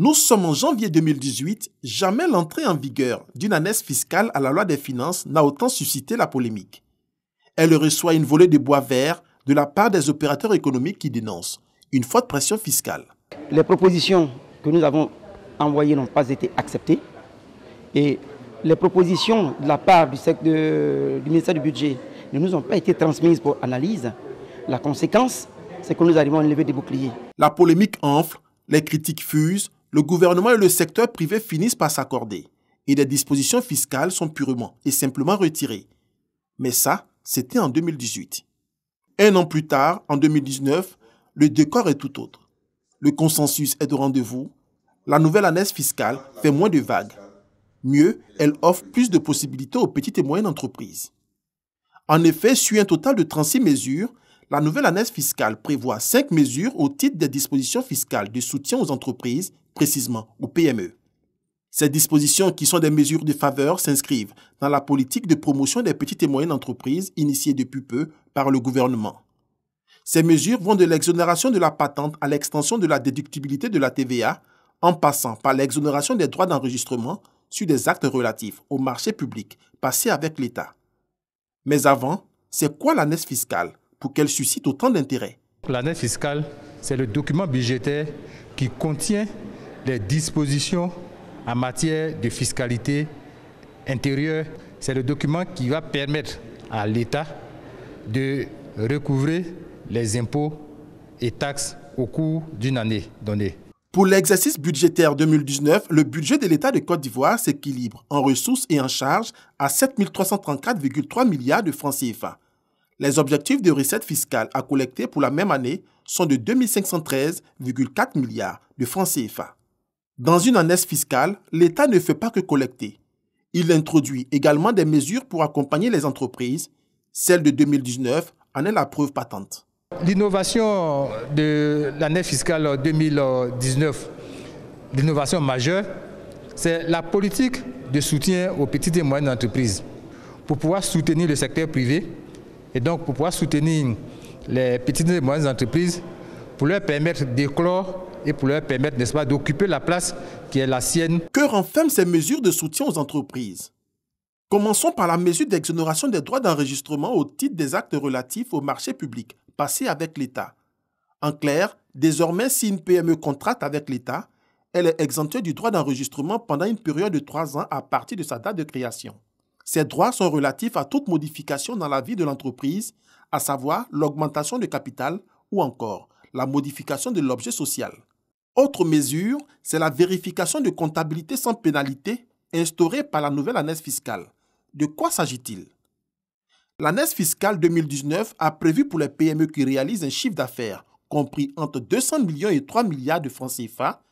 Nous sommes en janvier 2018, jamais l'entrée en vigueur d'une annexe fiscale à la loi des finances n'a autant suscité la polémique. Elle reçoit une volée de bois vert de la part des opérateurs économiques qui dénoncent une forte pression fiscale. Les propositions que nous avons envoyées n'ont pas été acceptées et les propositions de la part du ministère du Budget ne nous ont pas été transmises pour analyse. La conséquence, c'est que nous arrivons à lever des boucliers. La polémique enfle, les critiques fusent, le gouvernement et le secteur privé finissent par s'accorder et des dispositions fiscales sont purement et simplement retirées. Mais ça, c'était en 2018. Un an plus tard, en 2019, le décor est tout autre. Le consensus est au rendez-vous. La nouvelle annexe fiscale fait moins de vagues. Mieux, elle offre plus de possibilités aux petites et moyennes entreprises. En effet, sur un total de 36 mesures, la nouvelle annexe fiscale prévoit 5 mesures au titre des dispositions fiscales de soutien aux entreprises, précisément aux PME. Ces dispositions, qui sont des mesures de faveur, s'inscrivent dans la politique de promotion des petites et moyennes entreprises initiée depuis peu par le gouvernement. Ces mesures vont de l'exonération de la patente à l'extension de la déductibilité de la TVA, en passant par l'exonération des droits d'enregistrement sur des actes relatifs au marché public passés avec l'État. Mais avant, c'est quoi l'annexe fiscale pour qu'elle suscite autant d'intérêt? L'annexe fiscale, c'est le document budgétaire qui contient les dispositions en matière de fiscalité intérieure. C'est le document qui va permettre à l'État de recouvrer les impôts et taxes au cours d'une année donnée. Pour l'exercice budgétaire 2019, le budget de l'État de Côte d'Ivoire s'équilibre en ressources et en charges à 7 334,3 milliards de francs CFA. Les objectifs de recettes fiscales à collecter pour la même année sont de 2 513,4 milliards de francs CFA. Dans une annexe fiscale, l'État ne fait pas que collecter. Il introduit également des mesures pour accompagner les entreprises. Celle de 2019 en est la preuve patente. L'innovation de l'année fiscale 2019, l'innovation majeure, c'est la politique de soutien aux petites et moyennes entreprises. Pour pouvoir soutenir le secteur privé et donc pour pouvoir soutenir les petites et moyennes entreprises, pour leur permettre d'éclore et pour leur permettre, n'est-ce pas, d'occuper la place qui est la sienne. Que renferment ces mesures de soutien aux entreprises? Commençons par la mesure d'exonération des droits d'enregistrement au titre des actes relatifs au marché public passés avec l'État. En clair, désormais, si une PME contracte avec l'État, elle est exemptée du droit d'enregistrement pendant une période de 3 ans à partir de sa date de création. Ces droits sont relatifs à toute modification dans la vie de l'entreprise, à savoir l'augmentation de capital ou encore la modification de l'objet social. Autre mesure, c'est la vérification de comptabilité sans pénalité instaurée par la nouvelle annexe fiscale. De quoi s'agit-il? L'annexe fiscale 2019 a prévu pour les PME qui réalisent un chiffre d'affaires compris entre 200 millions et 3 milliards de francs CFA,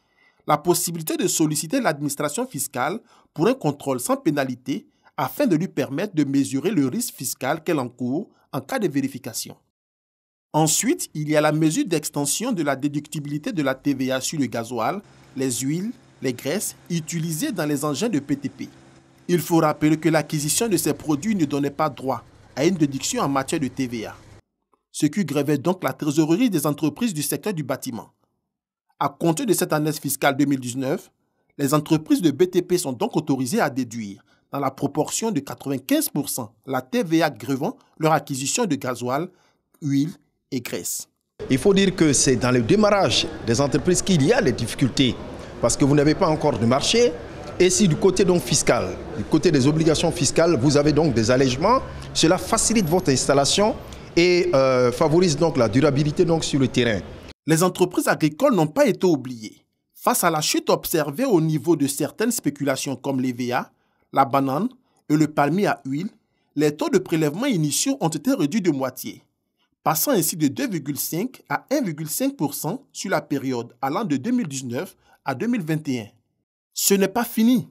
la possibilité de solliciter l'administration fiscale pour un contrôle sans pénalité afin de lui permettre de mesurer le risque fiscal qu'elle encourt en cas de vérification. Ensuite, il y a la mesure d'extension de la déductibilité de la TVA sur le gasoil, les huiles, les graisses utilisées dans les engins de PTP. Il faut rappeler que l'acquisition de ces produits ne donnait pas droit à une déduction en matière de TVA, ce qui grevait donc la trésorerie des entreprises du secteur du bâtiment. À compter de cette annexe fiscale 2019, les entreprises de BTP sont donc autorisées à déduire dans la proportion de 95% la TVA grevant leur acquisition de gasoil, huile et graisse. Il faut dire que c'est dans le démarrage des entreprises qu'il y a des difficultés parce que vous n'avez pas encore de marché. Et si du côté donc fiscal, du côté des obligations fiscales, vous avez donc des allègements, cela facilite votre installation et favorise donc la durabilité donc sur le terrain. Les entreprises agricoles n'ont pas été oubliées. Face à la chute observée au niveau de certaines spéculations comme l'EVA, la banane et le palmier à huile, les taux de prélèvement initiaux ont été réduits de moitié, passant ainsi de 2,5 à 1,5% sur la période allant de 2019 à 2021. Ce n'est pas fini.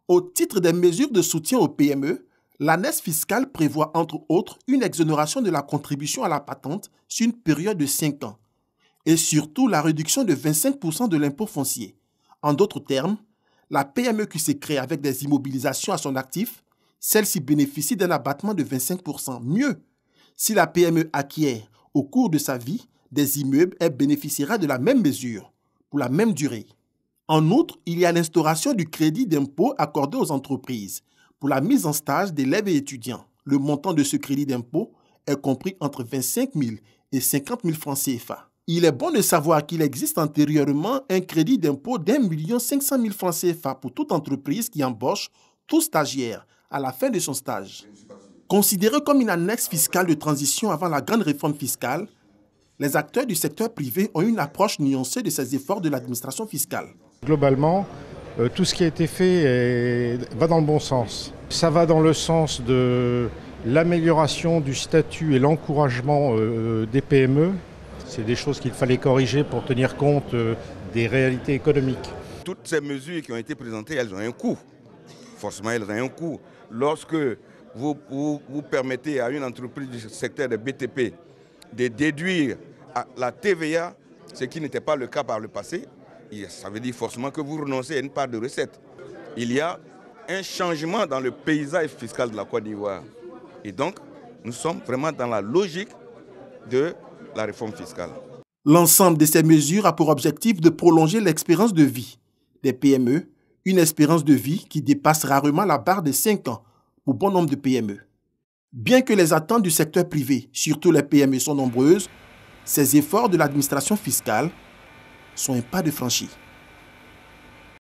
Au titre des mesures de soutien aux PME, l'annexe fiscale prévoit entre autres une exonération de la contribution à la patente sur une période de 5 ans et surtout la réduction de 25% de l'impôt foncier. En d'autres termes, la PME qui se crée avec des immobilisations à son actif, celle-ci bénéficie d'un abattement de 25%. Mieux, si la PME acquiert au cours de sa vie des immeubles, elle bénéficiera de la même mesure pour la même durée. En outre, il y a l'instauration du crédit d'impôt accordé aux entreprises pour la mise en stage d'élèves et étudiants. Le montant de ce crédit d'impôt est compris entre 25 000 et 50 000 francs CFA. Il est bon de savoir qu'il existe antérieurement un crédit d'impôt d'1 500 000 francs CFA pour toute entreprise qui embauche tout stagiaire à la fin de son stage. Considéré comme une annexe fiscale de transition avant la grande réforme fiscale, les acteurs du secteur privé ont une approche nuancée de ces efforts de l'administration fiscale. Globalement, tout ce qui a été fait va dans le bon sens. Ça va dans le sens de l'amélioration du statut et l'encouragement des PME. C'est des choses qu'il fallait corriger pour tenir compte des réalités économiques. Toutes ces mesures qui ont été présentées, elles ont un coût. Forcément, elles ont un coût. Lorsque vous permettez à une entreprise du secteur de BTP de déduire la TVA, ce qui n'était pas le cas par le passé, ça veut dire forcément que vous renoncez à une part de recette. Il y a un changement dans le paysage fiscal de la Côte d'Ivoire. Et donc, nous sommes vraiment dans la logique de la réforme fiscale. L'ensemble de ces mesures a pour objectif de prolonger l'expérience de vie des PME, une espérance de vie qui dépasse rarement la barre des 5 ans pour bon nombre de PME. Bien que les attentes du secteur privé, surtout les PME, sont nombreuses, ces efforts de l'administration fiscale sont un pas de franchi.